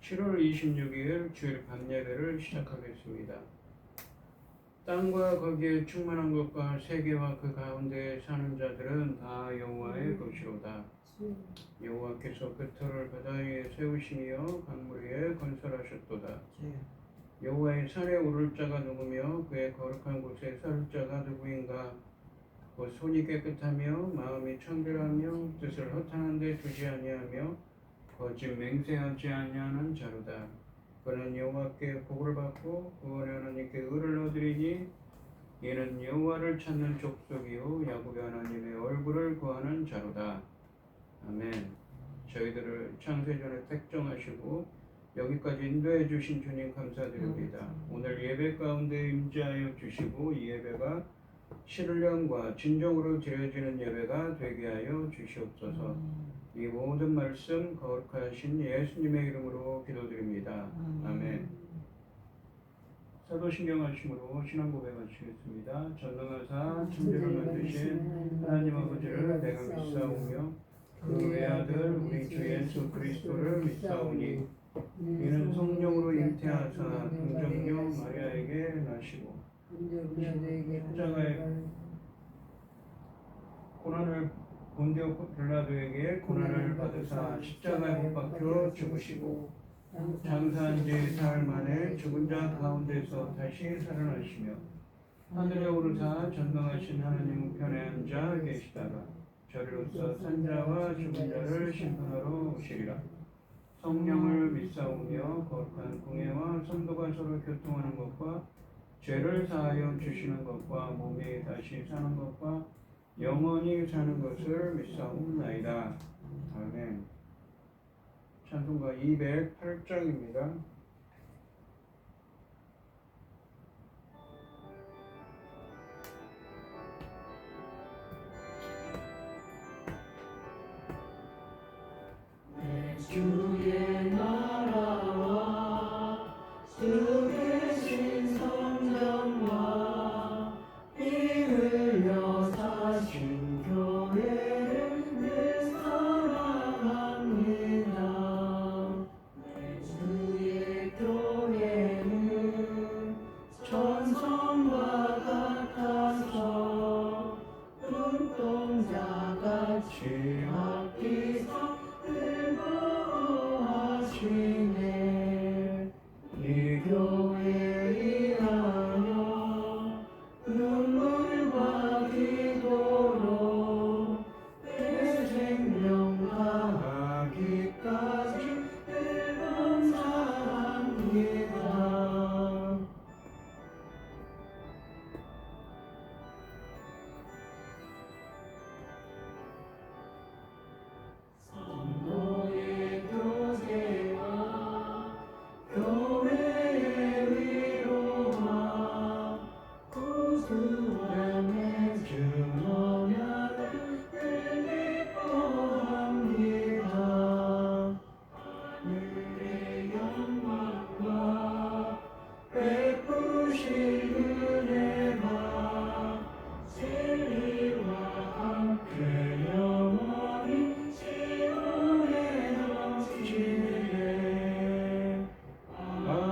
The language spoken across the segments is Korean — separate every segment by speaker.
Speaker 1: 7월 26일 주일 밤 예배를 시작하겠습니다. 땅과 거기에 충만한 것과 세계와 그 가운데 사는 자들은 다 여호와의 것이로다. 여호와께서 그 터를 바다 위에 세우시며 강물 위에 건설하셨도다. 여호와의 산에 오를 자가 누구며 그의 거룩한 곳에 설 자가 누구인가? 곧 손이 깨끗하며 마음이 청결하며 뜻을 허탄한 데 두지 아니하며 거짓 맹세하지 아니하는 자로다. 그는 여호와께 복을 받고 구원의 하나님께 의를 얻으리니 이는 여호와를 찾는 족속이요 야곱의 하나님의 얼굴을 구하는 자로다. 아멘. 저희들을 창세전에 택정하시고 여기까지 인도해 주신 주님 감사드립니다. 오늘 예배 가운데 임재하여 주시고 이 예배가 신령과 진정으로 드려지는 예배가 되게 하여 주시옵소서. 이 모든 말씀 거룩하신 예수님의 이름으로 기도드립니다. 아멘. 사도신경 하심으로 신앙 고백하시겠습니다. 전능하사 천지를 만드신 하나님 아버지를 내가 믿사오며 그 외아들 우리 주 예수 그리스도를 믿사오니 이는 성령으로 잉태하사 동정녀 마리아에게 나시고 십자가에 고난을 본디오 빌라도에게 고난을 받으사 십자가에 못 박혀 죽으시고 장사한 지 사흘 만에 죽은 자 가운데서 다시 살아나시며 하늘에 오르사 전능하신 하나님 우편에 앉아 계시다가 저리로서 산자와 죽은 자를 심판하러 오시리라. 성령을 믿사오며 거룩한 공예와 성도가 서로 교통하는 것과 죄를 사하여 주시는 것과 몸이 다시 사는 것과 영원히 사는 것을 믿사옵나이다. 아멘. 찬송가 208장입니다.
Speaker 2: 주의 나라와 주 계신 성령과 피 흘려 사신 교회를 늘 사랑합니다. 주의 교회는 천성과 같아서 눈동자같이 앞뒤서 즐거워하시네. 이 교회에 하여 눈물과 기도로 내 생명 다하기까지 늘 감사합니다. 성도의 교제와 교회의 위로와 구주함의 증언을 늘 기뻐합니다. 하늘의 영광과 베푸신 은혜가 진리와 함께 영원히 지옥에 넘치네. 아멘.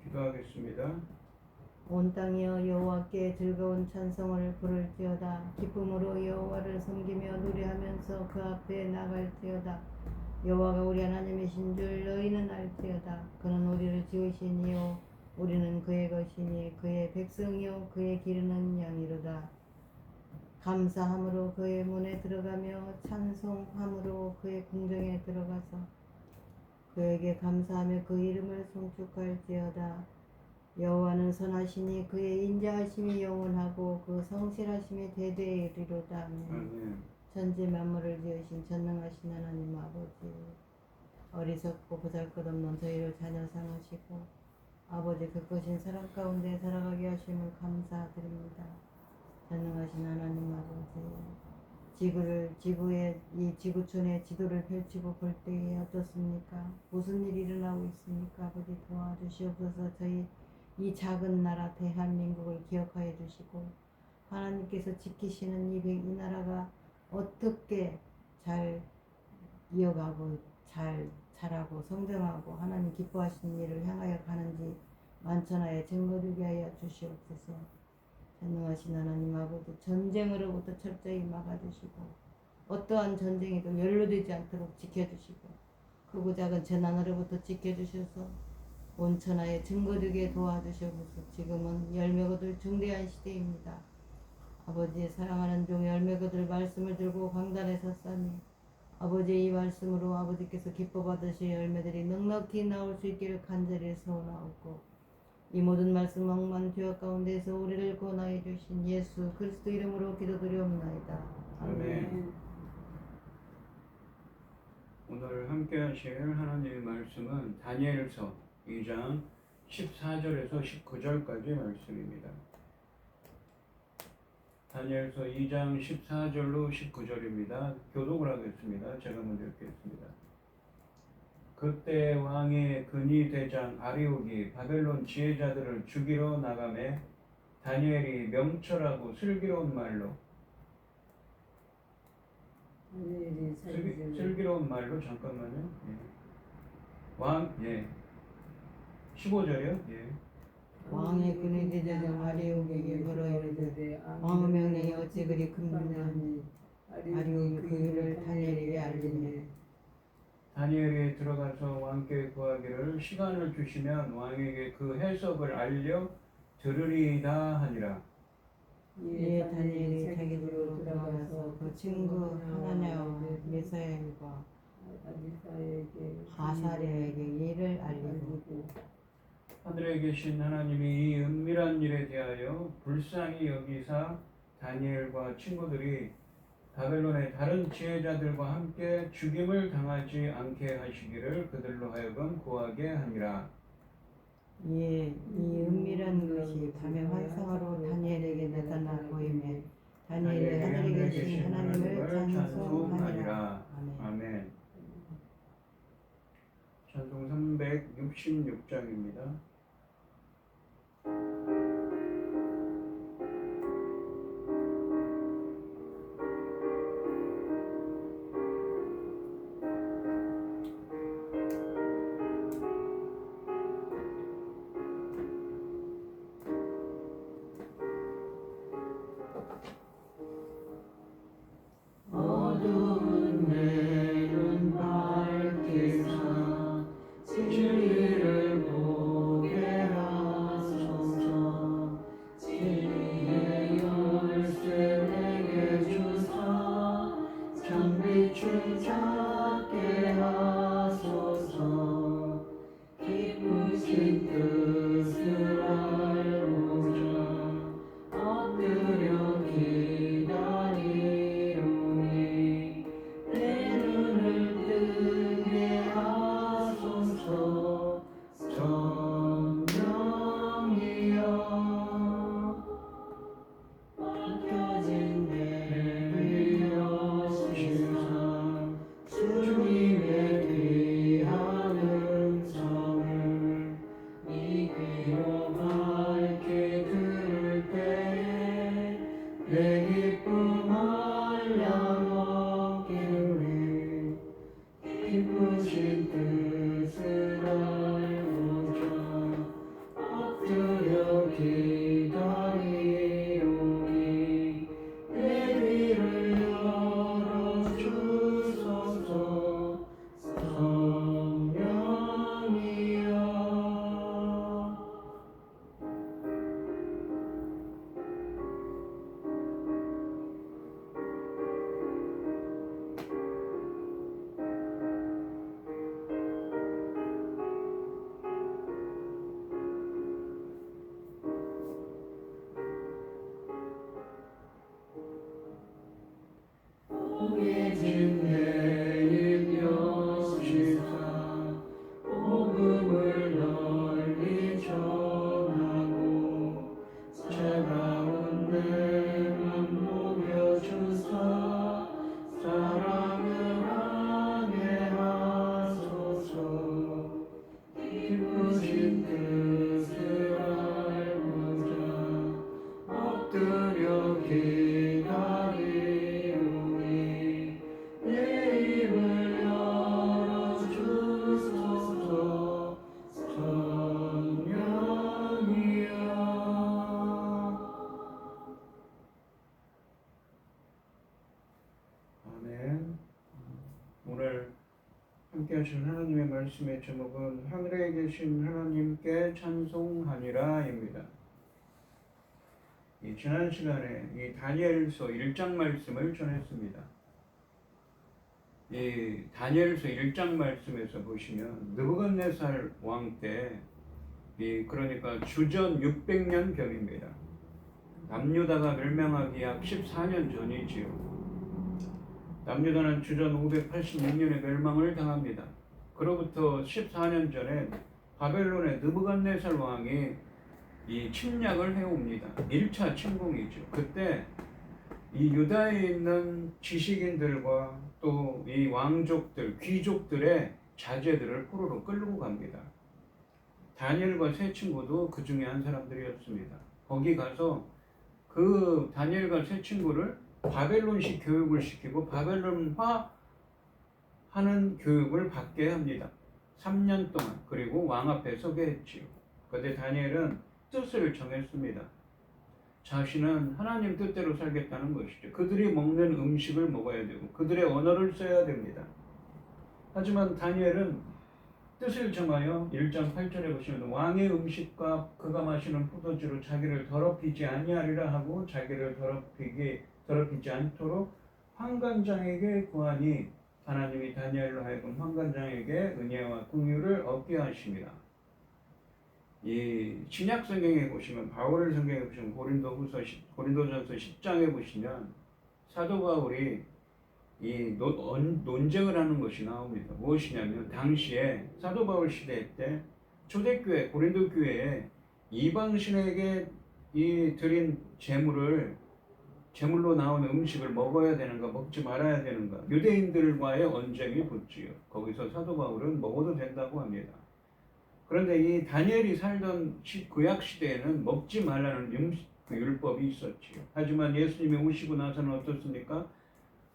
Speaker 1: 기도하겠습니다.
Speaker 3: 온 땅이여 여호와께 즐거운 찬송을 부를지어다. 기쁨으로 여호와를 섬기며 노래하면서 그 앞에 나갈지어다. 여호와가 우리 하나님이신 줄 너희는 알지어다. 그는 우리를 지으시니요 우리는 그의 것이니 그의 백성이요 그의 기르는 양이로다. 감사함으로 그의 문에 들어가며 찬송함으로 그의 궁정에 들어가서 그에게 감사하며 그 이름을 송축할지어다. 여호와는 선하시니 그의 인자하심이 영원하고 그 성실하심이 대대에 이르리로다.
Speaker 1: 아멘.
Speaker 3: 천지 만물을 지으신 전능하신 하나님 아버지, 어리석고 보잘것없는 저희를 자녀 삼으시고 아버지 그 크신 사랑 가운데 살아가게 하심을 감사드립니다. 전능하신 하나님 아버지, 지구의 이 지구촌의 지도를 펼치고 볼 때에 어떻습니까? 무슨 일이 일어나고 있습니까? 아버지 도와주시옵소서. 저희 이 작은 나라 대한민국을 기억하여 주시고 하나님께서 지키시는 이 나라가 어떻게 잘 이어가고 잘 자라고 성장하고 하나님 기뻐하시는 일을 향하여 가는지 만천하에 증거되게 하여 주시옵소서. 전능하신 하나님 아버지, 전쟁으로부터 철저히 막아주시고 어떠한 전쟁에도 연루되지 않도록 지켜주시고 크고 작은 재난으로부터 지켜주셔서 온 천하에 증거되게 도와주시옵소서. 지금은 열매 거둘 중대한 시대입니다. 아버지의 사랑하는 종 열매 거둘 말씀을 들고 강단에 섰사니 아버지의 이 말씀으로 아버지께서 기뻐 받으실 열매들이 넉넉히 나올 수 있기를 간절히 소원하옵고 이 모든 말씀 억만 죄악 가운데서 우리를 구원하여 주신 예수 그리스도 이름으로 기도드리옵나이다.
Speaker 1: 아멘. 오늘 함께 하실 하나님의 말씀은 다니엘서 2장 14절에서 19절까지 말씀입니다. 다니엘서 2장 14절로 19절입니다. 교독을 하겠습니다. 제가 먼저 읽겠습니다. 그때 왕의 근위 대장 아리옥이 바벨론 지혜자들을 죽이러 나가매 다니엘이 명철하고 슬기로운 말로 슬기로운 말로 잠깐만요. 예. 15절이요? 예.
Speaker 3: 왕의 근위 대장 아리옥에게 걸어 이르되 왕의 명령이 어찌 그리 금중하니 아리옥이 그 일을 다니엘에게 알리니
Speaker 1: 다니엘이 들어가서 왕께 구하기를 시간을 주시면 왕에게 그 해석을 알려 들으리이다 하니라.
Speaker 3: 이에 다니엘이 자기 집으로 들어가서 그 친구 하나냐와 미사엘과 하사랴에게 이를 알리고
Speaker 1: 하늘에 계신 하나님이 이 은밀한 일에 대하여 불쌍히 여기사 다니엘과 친구들이 바벨론의 다른 지혜자들과 함께 죽임을 당하지 않게 하시기를 그들로 하여금 구하게 하니라.
Speaker 3: 이에 이 은밀한 것이 밤의 환상으로 다니엘에게 나타나 보이매 다니엘이 하늘에 계신 하나님을 찬송하니라.
Speaker 1: 아멘. 찬송 366장입니다.
Speaker 2: 어두운 내 눈 밝게 사 진리를 보게 하소서. 진리의 열쇠 내게 주사 참빛을 찾게 하소서. 기쁘신 뜻을 알고자 엎드려 기다리오니 내 눈을 뜨게 하소서. 성령이여 맡겨진 내 여시사 주님의 귀한 음성을 이 귀로 밝게 들을 때에 내 기쁨 알량 얻기를 기쁘신 뜻을 알고자 엎드려 기다리오니 내 귀를 열어 주소서. 성령이여
Speaker 1: 얻게 하신 하나님의 말씀의 제목은 하늘에 계신 하나님께 찬송하니라입니다. 이 지난 시간에 이 다니엘서 1장 말씀을 전했습니다. 이 다니엘서 1장 말씀에서 보시면 느부갓네살 왕 때 그러니까 주전 600년 경입니다. 남유다가 멸망하기 약 14년 전이지요. 남유다는 주전 586년에 멸망을 당합니다. 그로부터 14년 전에 바벨론의 느부갓네살 왕이 이 침략을 해옵니다. 1차 침공이죠. 그때 이 유다에 있는 지식인들과 또 이 왕족들, 귀족들의 자제들을 포로로 끌고 갑니다. 다니엘과 세 친구도 그 중에 한 사람들이었습니다. 거기 가서 그 다니엘과 세 친구를 바벨론식 교육을 시키고 바벨론화 하는 교육을 받게 합니다. 3년 동안. 그리고 왕 앞에 서게 했지요. 그런데 다니엘은 뜻을 정했습니다. 자신은 하나님 뜻대로 살겠다는 것이죠. 그들이 먹는 음식을 먹어야 되고 그들의 언어를 써야 됩니다. 하지만 다니엘은 뜻을 정하여 1장 8절에 보시면 왕의 음식과 그가 마시는 포도주로 자기를 더럽히지 아니하리라 하고 자기를 더럽히지 않도록 환관장에게 구하니 하나님이 다니엘로 하여금 환관장에게 은혜와 긍휼을 얻게 하십니다. 이 신약 성경에 보시면 바울 성경에 보시면 고린도전서 10장에 보시면 사도 바울이 이 논쟁을 하는 것이 나옵니다. 무엇이냐면 당시에 사도 바울 시대 때 초대교회 고린도 교회에 이방신에게 이 드린 제물로 나온 음식을 먹어야 되는가 먹지 말아야 되는가 유대인들과의 언쟁이 붙지요. 거기서 사도 바울은 먹어도 된다고 합니다. 그런데 이 다니엘이 살던 구약 시대에는 먹지 말라는 율법이 있었지요. 하지만 예수님이 오시고 나서는 어떻습니까?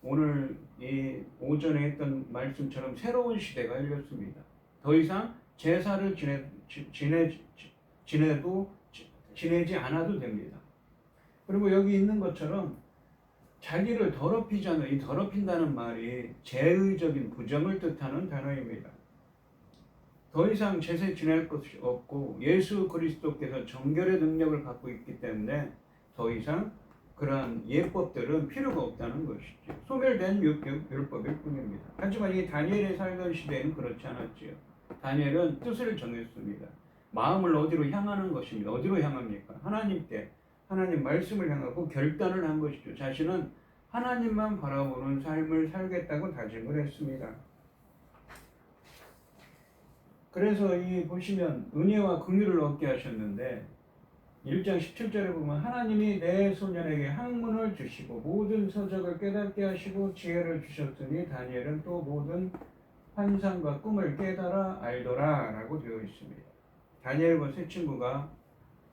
Speaker 1: 오늘 이 오전에 했던 말씀처럼 새로운 시대가 열렸습니다. 더 이상 제사를 지내지 않아도 됩니다. 그리고 여기 있는 것처럼 자기를 더럽히지 않는 이 더럽힌다는 말이 제의적인 부정을 뜻하는 단어입니다. 더 이상 제사 지낼 것이 없고 예수 그리스도께서 정결의 능력을 갖고 있기 때문에 더 이상 그러한 예법들은 필요가 없다는 것이죠. 소멸된 율법일 뿐입니다. 하지만 이 다니엘이 살던 시대에는 그렇지 않았지요. 다니엘은 뜻을 정했습니다. 마음을 어디로 향하는 것입니다. 어디로 향합니까? 하나님께, 하나님 말씀을 향하고 결단을 한 것이죠. 자신은 하나님만 바라보는 삶을 살겠다고 다짐을 했습니다. 그래서 이 보시면 은혜와 긍휼을 얻게 하셨는데 1장 17절에 보면 하나님이 내 소년에게 학문을 주시고 모든 서적을 깨닫게 하시고 지혜를 주셨으니 다니엘은 또 모든 환상과 꿈을 깨달아 알더라 라고 되어 있습니다. 다니엘과 세 친구가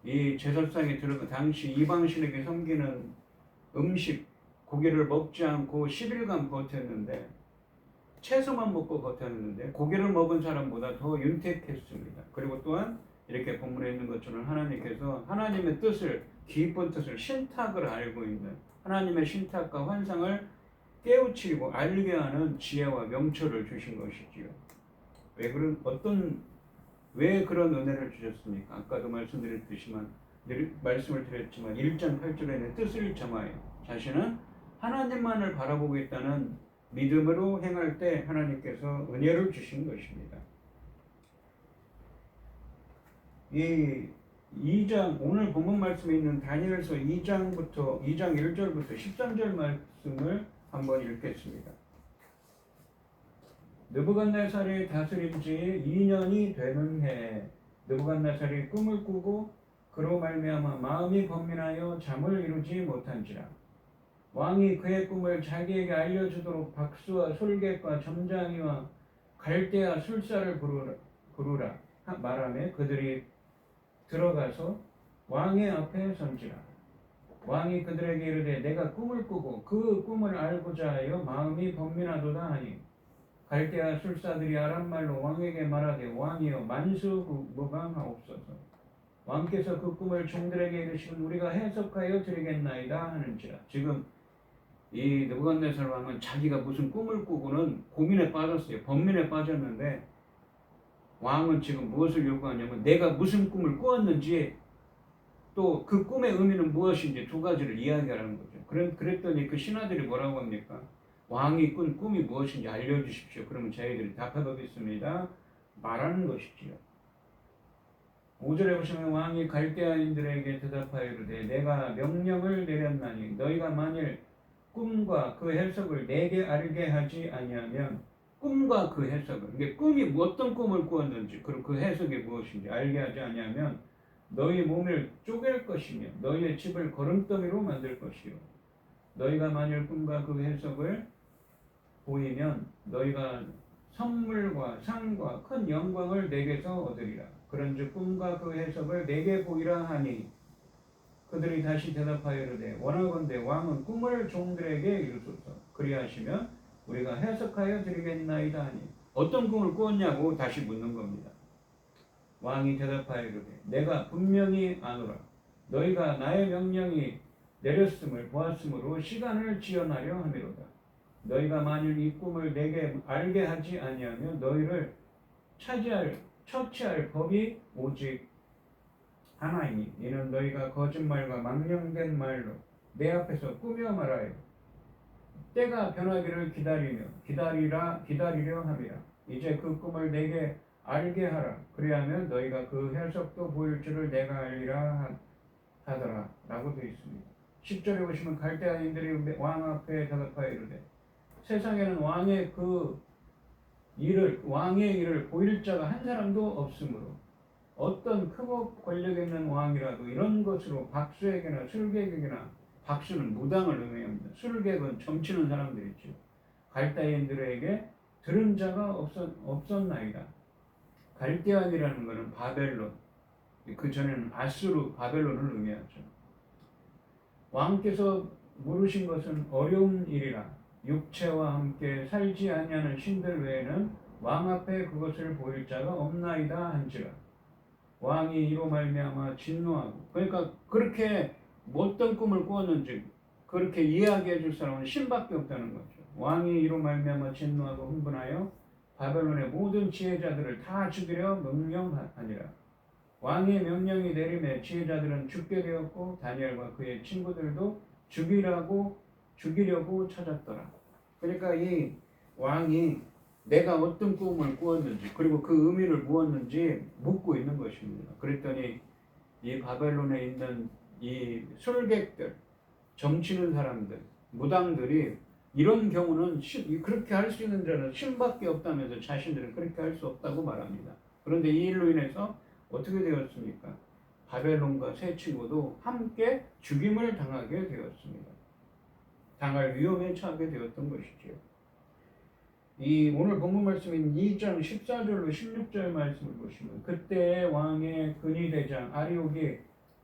Speaker 1: 이 제사상에 들어가 당시 이방신에게 섬기는 음식 고기를 먹지 않고 10일간 버텼는데 채소만 먹고 버텼는데 고기를 먹은 사람보다 더 윤택했습니다. 그리고 또한 이렇게 본문에 있는 것처럼 하나님께서 하나님의 뜻을 깊은 뜻을 신탁을 알고 있는 하나님의 신탁과 환상을 깨우치고 알게 하는 지혜와 명철을 주신 것이지요. 왜 그런 은혜를 주셨습니까? 아까도 말씀을 드렸지만 1장 8절에는 뜻을 정하여 자신은 하나님만을 바라보고 있다는 믿음으로 행할 때 하나님께서 은혜를 주신 것입니다. 이 2장 오늘 본문 말씀에 있는 다니엘서 2장 1절부터 13절 말씀을 한번 읽겠습니다. 느부갓네살이 다스린 지 2년이 되는 해에 느부갓네살이 꿈을 꾸고 그로 말미암아 마음이 번민하여 잠을 이루지 못한지라. 왕이 그의 꿈을 자기에게 알려주도록 박수와 솔갯과 점장이와 갈대아 술사를 부르라 말하며 그들이 들어가서 왕의 앞에 선지라. 왕이 그들에게 이르되 내가 꿈을 꾸고 그 꿈을 알고자 하여 마음이 번민하도다 하니 갈대아 술사들이 아람말로 왕에게 말하되 왕이여 만수무강하옵소서. 왕께서 그 꿈을 종들에게 이르시면 우리가 해석하여 드리겠나이다 하는지라. 지금 이 느부갓네살 왕은 자기가 무슨 꿈을 꾸고는 고민에 빠졌어요. 번민에 빠졌는데 왕은 지금 무엇을 요구하냐면 내가 무슨 꿈을 꾸었는지 또 그 꿈의 의미는 무엇인지 두 가지를 이야기하라는 거죠. 그랬더니 그 신하들이 뭐라고 합니까? 왕이 꾼 꿈이 무엇인지 알려주십시오. 그러면 저희들이 답해보겠습니다. 말하는 것이지요. 5절에 보시면 왕이 갈대아인들에게 대답하여 이르되 내가 명령을 내렸나니 너희가 만일 꿈과 그 해석을 내게 알게 하지 아니하면 꿈과 그 해석을 이게 꿈이 어떤 꿈을 꾸었는지 그리고 그 해석이 무엇인지 알게 하지 아니하면 너희 몸을 쪼갤 것이며 너희의 집을 거름더미로 만들 것이요 너희가 만일 꿈과 그 해석을 보이면 너희가 선물과 상과 큰 영광을 내게서 얻으리라. 그런즉 꿈과 그 해석을 내게 보이라 하니 그들이 다시 대답하여 이르되 원하건대 왕은 꿈을 종들에게 이루소서. 그리하시면 우리가 해석하여 드리겠나이다 하니 어떤 꿈을 꾸었냐고 다시 묻는 겁니다. 왕이 대답하여 이르되 내가 분명히 아노라. 너희가 나의 명령이 내렸음을 보았으므로 시간을 지연하려 함이로다. 너희가 만일 이 꿈을 내게 알게 하지 아니하면 너희를 처치할 법이 오직 하나이니 이는 너희가 거짓말과 망령된 말로 내 앞에서 꾸며 말하여 때가 변하기를 기다리려 함이라. 이제 그 꿈을 내게 알게 하라. 그리하면 너희가 그 해석도 보일 줄을 내가 알리라 하더라 라고 되어 있습니다. 10절에 보시면 갈대아인들이 왕 앞에 대답하여 이르되 세상에는 왕의 일을 보일 자가 한 사람도 없으므로 어떤 크고 권력 있는 왕이라도 이런 것으로 박수에게나 술객에게나 박수는 무당을 의미합니다. 술객은 점치는 사람들이죠. 갈대아인들에게 들은 자가 없었나이다. 갈대아인이라는 것은 바벨론, 그 전에는 아수르 바벨론을 의미하죠. 왕께서 물으신 것은 어려운 일이라 육체와 함께 살지 아니하는 신들 외에는 왕 앞에 그것을 보일 자가 없나이다 한지라. 왕이 이로 말미암아 진노하고 그러니까 그렇게 어떤 꿈을 꾸었는지 그렇게 이야기해 줄 사람은 신밖에 없다는 거죠. 왕이 이로 말미암아 진노하고 흥분하여 바벨론의 모든 지혜자들을 다 죽이려 명령하니라. 왕의 명령이 내림에 지혜자들은 죽게 되었고 다니엘과 그의 친구들도 죽이려고 찾았더라. 그러니까 이 왕이 내가 어떤 꿈을 꾸었는지 그리고 그 의미를 무엇인지 묻고 있는 것입니다. 그랬더니 이 바벨론에 있는 이 술객들, 점치는 사람들, 무당들이 이런 경우는 그렇게 할 수 있는 자는 신밖에 없다면서 자신들은 그렇게 할 수 없다고 말합니다. 그런데 이 일로 인해서 어떻게 되었습니까? 바벨론과 세 친구도 함께 죽임을 당하게 되었습니다. 당할 위험에 처하게 되었던 것이지요. 이 오늘 본문 말씀인 2장 14절로 16절 말씀을 보시면 그때 왕의 근위대장 아리옥이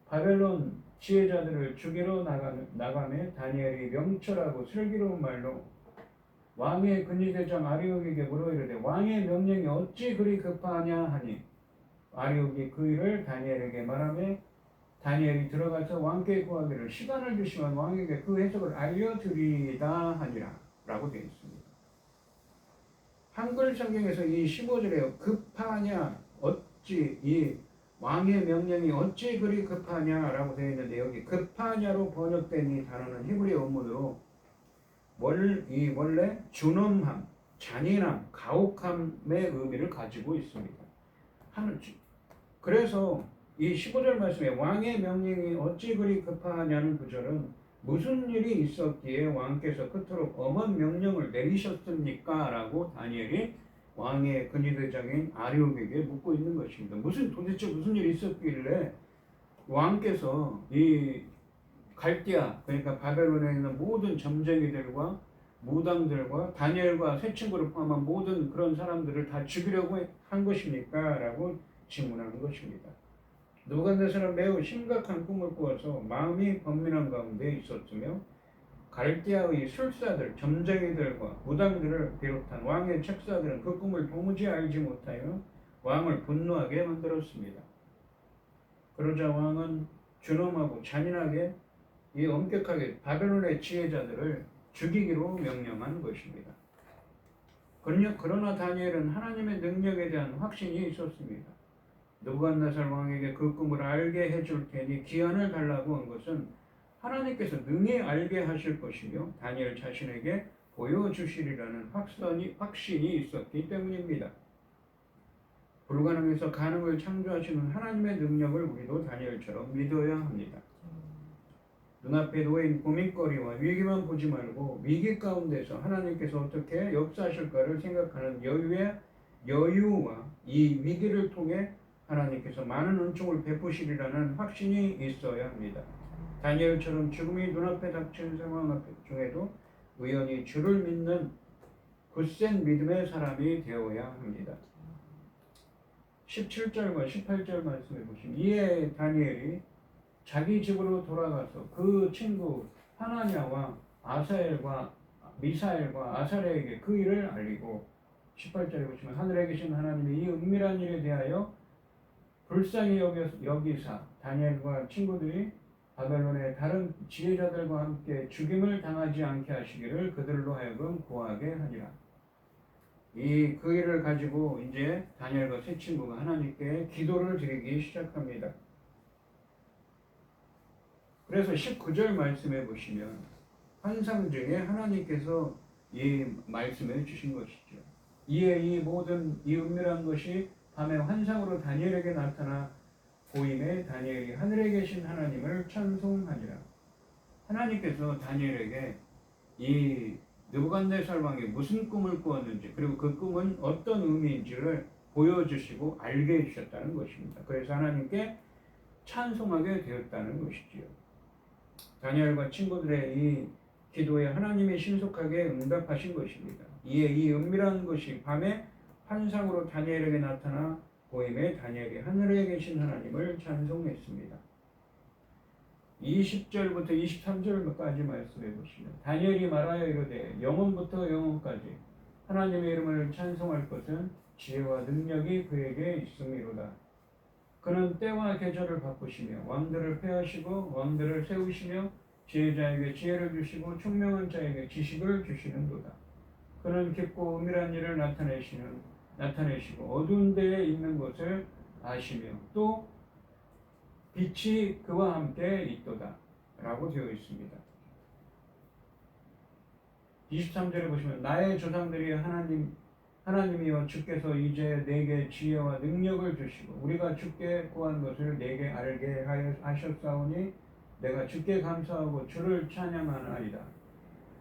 Speaker 1: 바벨론 지혜자들을 죽이러 나가매 다니엘이 명철하고 슬기로운 말로 왕의 근위대장 아리옥에게 물어 이르되 왕의 명령이 어찌 그리 급하냐 하니 아리옥이 그 일을 다니엘에게 말하며 다니엘이 들어가서 왕께 구하기를 시간을 주시면 왕에게 그 해석을 알려드리다 하니라 라고 되어 있습니다. 한글 성경에서 이 15절에 급하냐 어찌 이 왕의 명령이 어찌 그리 급하냐라고 되어 있는데 여기 급하냐로 번역된 이 단어는 히브리 원문으로 원래 준엄함, 잔인함, 가혹함의 의미를 가지고 있습니다. 그래서 이 15절 말씀에 왕의 명령이 어찌 그리 급하냐는 구절은 무슨 일이 있었기에 왕께서 그토록 엄한 명령을 내리셨습니까? 라고 다니엘이 왕의 근위대장인 아리옥에게 묻고 있는 것입니다. 도대체 무슨 일이 있었길래 왕께서 이 갈대아 그러니까 바벨론에 있는 모든 점쟁이들과 무당들과 다니엘과 세 친구를 포함한 모든 그런 사람들을 다 죽이려고 한 것입니까? 라고 질문하는 것입니다. 느부갓네살은 매우 심각한 꿈을 꾸어서 마음이 번민한 가운데 있었으며 갈대아의 술사들, 점쟁이들과 무당들을 비롯한 왕의 책사들은 그 꿈을 도무지 알지 못하여 왕을 분노하게 만들었습니다. 그러자 왕은 준엄하고 잔인하게 엄격하게 바벨론의 지혜자들을 죽이기로 명령한 것입니다. 그러나 다니엘은 하나님의 능력에 대한 확신이 있었습니다. 느부갓네살 왕에게 그 꿈을 알게 해줄 테니 기한을 달라고 한 것은 하나님께서 능히 알게 하실 것이며 다니엘 자신에게 보여주시리라는 확신이 있었기 때문입니다. 불가능에서 가능을 창조하시는 하나님의 능력을 우리도 다니엘처럼 믿어야 합니다. 눈앞에 놓인 고민거리와 위기만 보지 말고 위기 가운데서 하나님께서 어떻게 역사하실까를 생각하는 여유와 이 위기를 통해 하나님께서 많은 은총을 베푸시리라는 확신이 있어야 합니다. 다니엘처럼 죽음이 눈앞에 닥친 상황 중에도 의연히 주를 믿는 굳센 믿음의 사람이 되어야 합니다. 17절과 18절 말씀해 보시면 이에 다니엘이 자기 집으로 돌아가서 그 친구 하나냐와 아사엘과 미사엘과 아사랴에게 그 일을 알리고 18절에 보시면 하늘에 계신 하나님이 이 은밀한 일에 대하여 불쌍히 여기사 다니엘과 친구들이 바벨론의 다른 지혜자들과 함께 죽임을 당하지 않게 하시기를 그들로 하여금 구하게 하니라. 그 일을 가지고 이제 다니엘과 세 친구가 하나님께 기도를 드리기 시작합니다. 그래서 19절 말씀해 보시면 환상 중에 하나님께서 이 말씀해 주신 것이죠. 이에 이 모든 이 은밀한 것이 밤에 환상으로 다니엘에게 나타나 보임에 다니엘이 하늘에 계신 하나님을 찬송하니라. 하나님께서 다니엘에게 이 느부갓네살 왕이 무슨 꿈을 꾸었는지 그리고 그 꿈은 어떤 의미인지를 보여주시고 알게 해주셨다는 것입니다. 그래서 하나님께 찬송하게 되었다는 것이지요. 다니엘과 친구들의 이 기도에 하나님이 신속하게 응답하신 것입니다. 이에 이 은밀한 것이 밤에 환상으로 다니엘에게 나타나 보임에 다니엘이 하늘에 계신 하나님을 찬송했습니다. 20절부터 23절까지 말씀해 보시면 다니엘이 말하여 이르되 영원부터 영원까지 하나님의 이름을 찬송할 것은 지혜와 능력이 그에게 있음이로다. 그는 때와 계절을 바꾸시며 왕들을 폐하시고 왕들을 세우시며 지혜자에게 지혜를 주시고 총명한 자에게 지식을 주시는도다. 그는 깊고 은밀한 일을 나타내시고 어두운 데에 있는 것을 아시며 또 빛이 그와 함께 있도다 라고 되어 있습니다. 23절에 보시면 나의 조상들이 하나님이여 주께서 이제 내게 지혜와 능력을 주시고 우리가 주께 구한 것을 내게 알게 하셨사오니 내가 주께 감사하고 주를 찬양하나이다.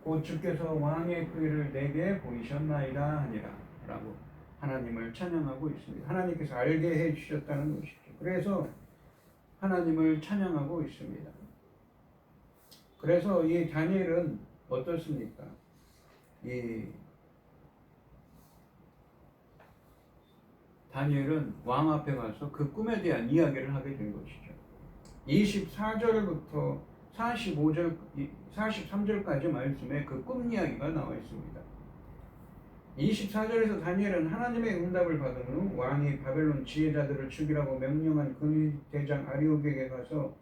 Speaker 1: 곧 주께서 왕의 그 일을 내게 보이셨나이다 하니라 라고 하나님을 찬양하고 있습니다. 하나님께서 알게 해주셨다는 것이죠. 그래서 하나님을 찬양하고 있습니다. 그래서 이 다니엘은 어떻습니까? 다니엘은 왕 앞에 가서 그 꿈에 대한 이야기를 하게 된 것이죠. 24절부터 43절까지 말씀에 그 꿈 이야기가 나와 있습니다. 24절에서 다니엘은 하나님의 응답을 받은 후 왕이 바벨론 지혜자들을 죽이라고 명령한 그 대장 아리옥에게 가서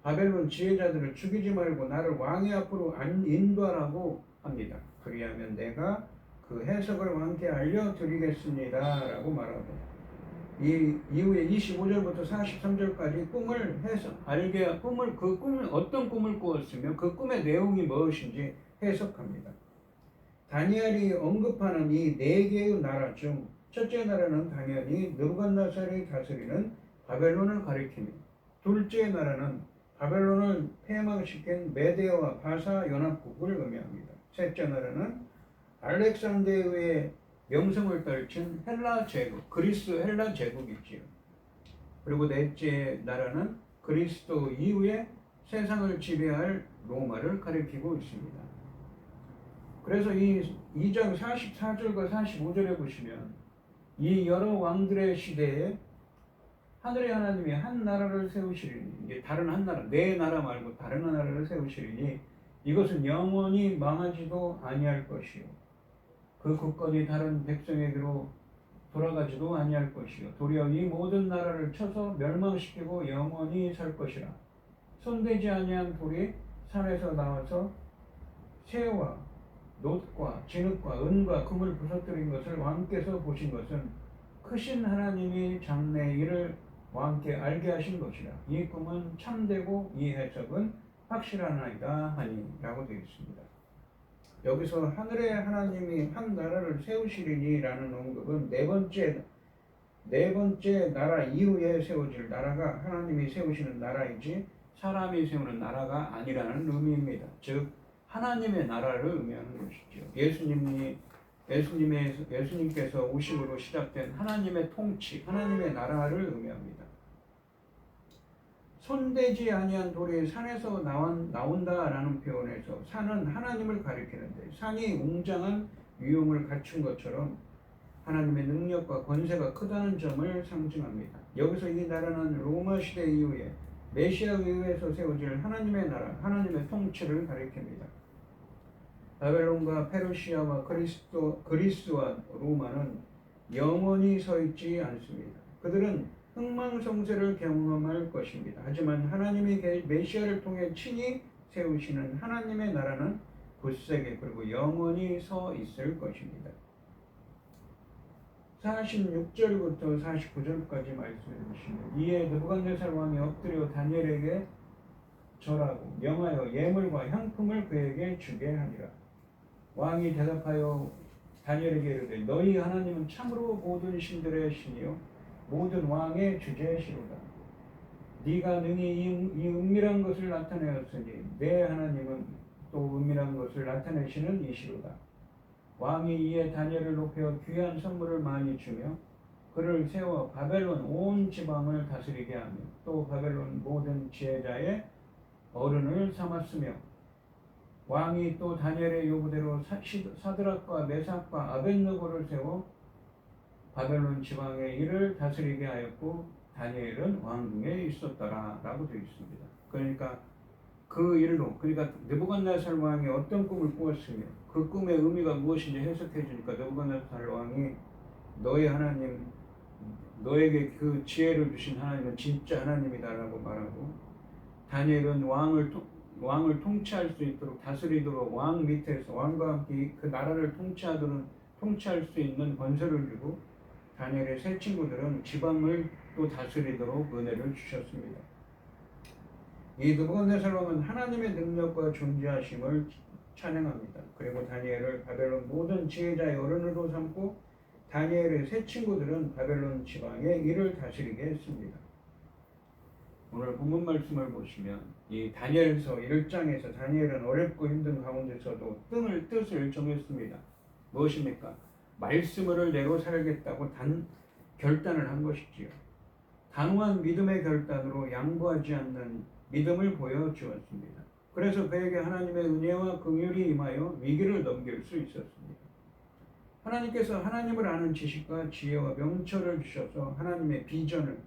Speaker 1: 바벨론 지혜자들을 죽이지 말고 나를 왕의 앞으로 인도하라고 합니다. 그리하면 내가 그 해석을 왕께 알려드리겠습니다 라고 말하고 이 이후에 25절부터 43절까지 꿈을 그 꿈은 어떤 꿈을 꾸었으며 그 꿈의 내용이 무엇인지 해석합니다. 다니엘이 언급하는 이 네 개의 나라 중 첫째 나라는 당연히 느부갓네살이 다스리는 바벨론을 가리키며 둘째 나라는 바벨론을 폐망시킨 메데와 바사 연합국을 의미합니다. 셋째 나라는 알렉산더의 명성을 떨친 헬라 제국, 그리스 헬라 제국이지요. 그리고 넷째 나라는 그리스도 이후에 세상을 지배할 로마를 가리키고 있습니다. 그래서 이 2장 44절과 45절에 보시면 이 여러 왕들의 시대에 하늘의 하나님이 한 나라를 세우시리니 이게 다른 한 나라, 네 나라 말고 다른 나라를 세우시리니 이것은 영원히 망하지도 아니할 것이요 그 국권이 다른 백성에게로 돌아가지도 아니할 것이요 도리어 이 모든 나라를 쳐서 멸망시키고 영원히 살 것이라. 손대지 아니한 돌이 산에서 나와서 새와 놋과 진흙과 은과 금을 부서뜨린 것을 왕께서 보신 것은 크신 하나님이 장래 일을 왕께 알게 하신 것이라. 이 꿈은 참되고 이 해석은 확실하나이다 하니라고 되어 있습니다. 여기서 하늘의 하나님이 한 나라를 세우시리니라는 언급은 네 번째 나라 이후에 세워질 나라가 하나님이 세우시는 나라이지 사람이 세우는 나라가 아니라는 의미입니다. 즉 하나님의 나라를 의미하는 것이죠. 예수님께서 오심으로 시작된 하나님의 통치, 하나님의 나라를 의미합니다. 손대지 아니한 돌이 산에서 나온다라는 표현에서 산은 하나님을 가리키는데 산이 웅장한 위엄을 갖춘 것처럼 하나님의 능력과 권세가 크다는 점을 상징합니다. 여기서 이 나라는 로마 시대 이후에 메시아에 의해서 세워질 하나님의 나라, 하나님의 통치를 가리킵니다. 바벨론과 페르시아와 그리스와 로마는 영원히 서 있지 않습니다. 그들은 흥망성쇠를 경험할 것입니다. 하지만 하나님이 메시아를 통해 친히 세우시는 하나님의 나라는 굳세게 그리고 영원히 서 있을 것입니다. 46절부터 49절까지 말씀해 주시면 이에 느부갓네살 왕이 엎드려 다니엘에게 절하고 명하여 예물과 향품을 그에게 주게 하니라. 왕이 대답하여 다니엘에게 이르되 너희 하나님은 참으로 모든 신들의 신이요 모든 왕의 주제시로다. 네가 능히 이 은밀한 것을 나타내었으니 내 하나님은 또 은밀한 것을 나타내시는 이시로다. 왕이 이에 다니엘을 높여 귀한 선물을 많이 주며 그를 세워 바벨론 온 지방을 다스리게 하며 또 바벨론 모든 지혜자의 어른을 삼았으며 왕이 또 다니엘의 요구대로 사드락과 메삭과 아벳느고를 세워 바벨론 지방의 일을 다스리게 하였고 다니엘은 왕궁에 있었더라 라고 되어 있습니다. 그러니까 그 일로 느부갓네살 왕이 어떤 꿈을 꾸었으며 그 꿈의 의미가 무엇인지 해석해 주니까 느부갓네살 왕이 너의 하나님, 너에게 그 지혜를 주신 하나님은 진짜 하나님이다라고 말하고 다니엘은 왕을 통치할 수 있도록 다스리도록 왕 밑에서 왕과 함께 그 나라를 통치할 수 있는 권세를 주고 다니엘의 세 친구들은 지방을 또 다스리도록 은혜를 주셨습니다. 이 느부갓네살 왕은 하나님의 능력과 존귀하심을 찬양합니다. 그리고 다니엘을 바벨론 모든 지혜자의 어른으로 삼고 다니엘의 세 친구들은 바벨론 지방의 일을 다스리게 했습니다. 오늘 본문 말씀을 보시면 이 다니엘서 1장에서 다니엘은 어렵고 힘든 가운데서도 뜻을 정했습니다. 무엇입니까? 말씀을 내고 살겠다고 결단을 한 것이지요. 단호한 믿음의 결단으로 양보하지 않는 믿음을 보여주었습니다. 그래서 그에게 하나님의 은혜와 긍휼이 임하여 위기를 넘길 수 있었습니다. 하나님께서 하나님을 아는 지식과 지혜와 명철을 주셔서 하나님의 비전을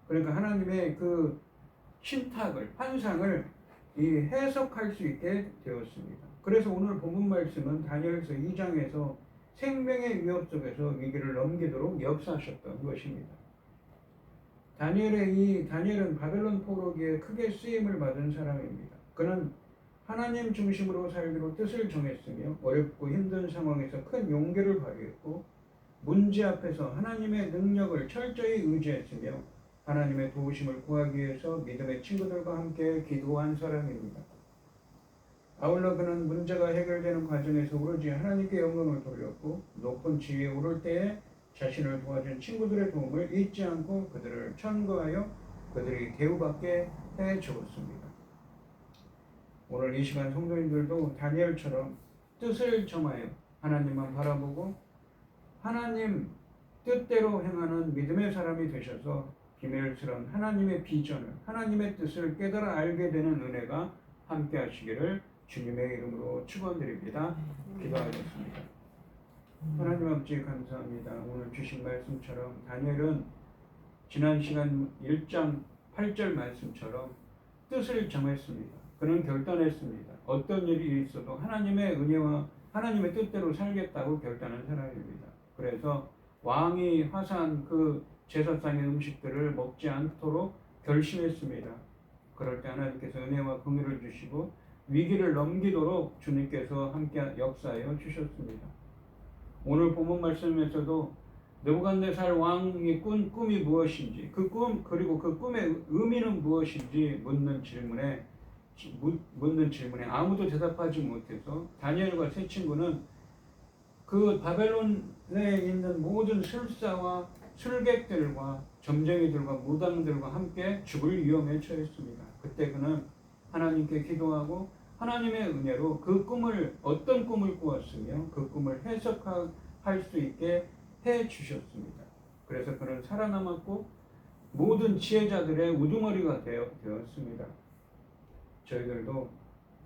Speaker 1: 그러니까 하나님의 그 신탁을 환상을 해석할 수 있게 되었습니다. 그래서 오늘 본문 말씀은 다니엘서 2장에서 생명의 위협 속에서 위기를 넘기도록 역사하셨던 것입니다. 다니엘은 바벨론 포로기에 크게 쓰임을 받은 사람입니다. 그는 하나님 중심으로 살기로 뜻을 정했으며 어렵고 힘든 상황에서 큰 용기를 발휘했고 문제 앞에서 하나님의 능력을 철저히 의지했으며 하나님의 도우심을 구하기 위해서 믿음의 친구들과 함께 기도한 사람입니다. 아울러 그는 문제가 해결되는 과정에서 오로지 하나님께 영광을 돌렸고 높은 지위에 오를 때에 자신을 도와준 친구들의 도움을 잊지 않고 그들을 천거하여 그들이 대우받게 해주었습니다. 오늘 이 시간 성도님들도 다니엘처럼 뜻을 정하여 하나님만 바라보고 하나님 뜻대로 행하는 믿음의 사람이 되셔서 비밀스러운 하나님의 비전을 하나님의 뜻을 깨달아 알게 되는 은혜가 함께 하시기를 주님의 이름으로 축원드립니다. 기도하겠습니다. 하나님 아버지 감사합니다. 오늘 주신 말씀처럼 다니엘은 지난 시간 1장 8절 말씀처럼 뜻을 정했습니다. 그는 결단했습니다. 어떤 일이 있어도 하나님의 은혜와 하나님의 뜻대로 살겠다고 결단한 사람입니다. 그래서 왕이 화사한 그 제사상의 음식들을 먹지 않도록 결심했습니다. 그럴 때 하나님께서 은혜와 긍휼을 주시고 위기를 넘기도록 주님께서 함께 역사하여 주셨습니다. 오늘 본문 말씀에서도 느부갓네살 왕이 꾼 꿈이 무엇인지 그리고 그 꿈의 의미는 무엇인지 묻는 질문에 아무도 대답하지 못해서 다니엘과 세 친구는 그 바벨론에 있는 모든 술사와 술객들과 점쟁이들과 무당들과 함께 죽을 위험에 처했습니다. 그때 그는 하나님께 기도하고 하나님의 은혜로 어떤 꿈을 꾸었으며 그 꿈을 해석할 수 있게 해 주셨습니다. 그래서 그는 살아남았고 모든 지혜자들의 우두머리가 되었습니다. 저희들도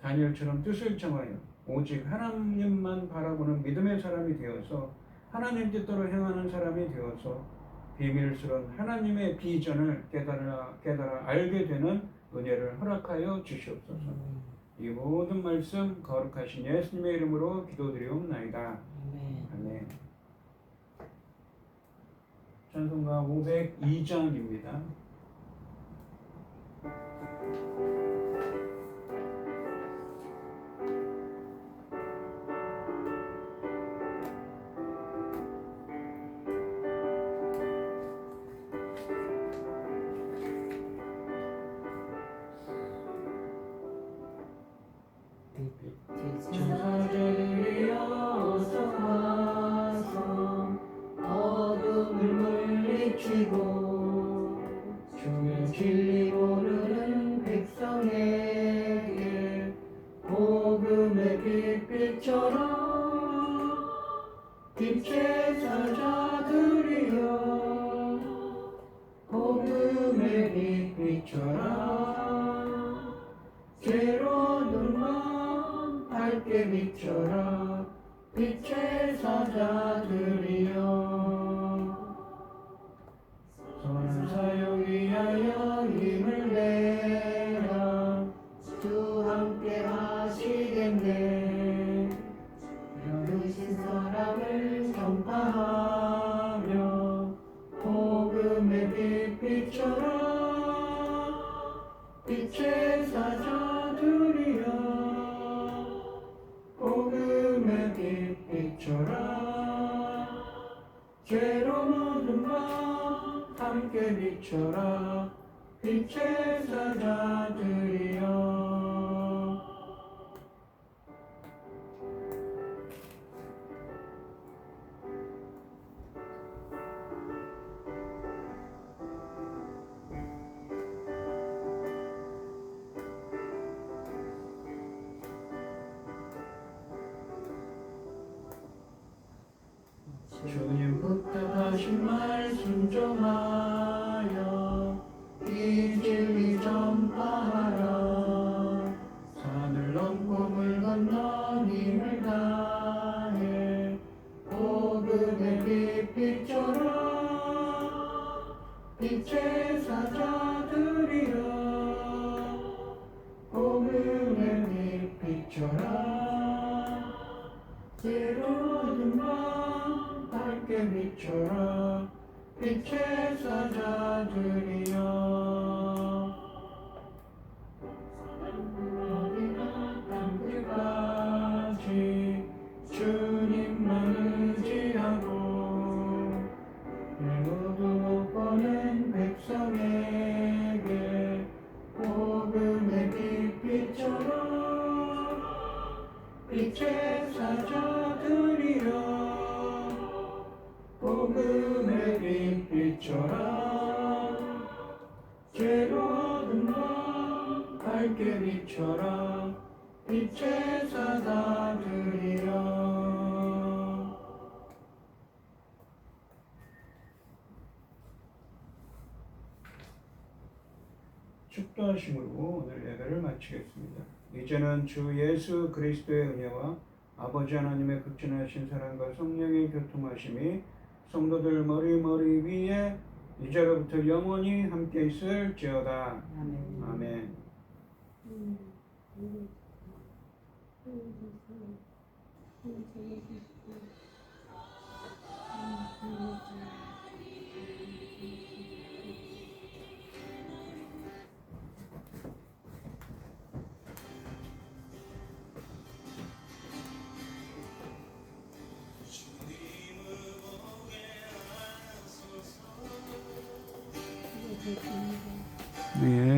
Speaker 1: 다니엘처럼 뜻을 정하여 오직 하나님만 바라보는 믿음의 사람이 되어서 하나님 뜻대로 행하는 사람이 되어서 비밀스러운 하나님의 비전을 깨달아 알게 되는 은혜를 허락하여 주시옵소서. 이 모든 말씀 거룩하신 예수님의 이름으로 기도드리옵나이다. 아멘. 찬송가 502장입니다.
Speaker 2: 천사들이여 어서 와서 어둠을 물리치고 주의 진리 모르는 백성에게 복음의 빛빛처럼 빛의 사자들이여 복음의 빛빛처럼 괴로운 맘 밝게 비춰라 빛의 사자들이여 선한 사역 위하여 힘을 내라 주 함께 하시겠네 부르신 사람을 전파하며 복음의 빛빛처럼 빛의 사자들이여 복음의 빛빛처럼 괴로운 밤 함께 비춰라 빛의 사자들이여 주님 부탁하신 말 순종하여 이 진리 전파하라 산을 넘고 물 건너 힘을 다해 복음의 빛빛처럼 빛의 사자들이여 복음의 빛빛처럼 괴로운 밤 밝게 비춰라 빛의 사자들이여 어디나 땅끝까지 주님만 의지하고 일모도 못 보는 백성에게 복음의 빛빛처럼 빛의 사자들이여 복음의 빛빛처럼 괴로운 밤 밝게 비춰라 빛의 사자들이여 축도하심으로 오늘 예배를 마치겠습니다. 이제는 주 예수 그리스도의 은혜와 아버지 하나님의 극진하신 사랑과 성령의 교통하심이 성도들 머리 위에 이제로부터 영원히 함께 있을지어다.
Speaker 3: 아멘.
Speaker 1: 아멘.
Speaker 2: 네.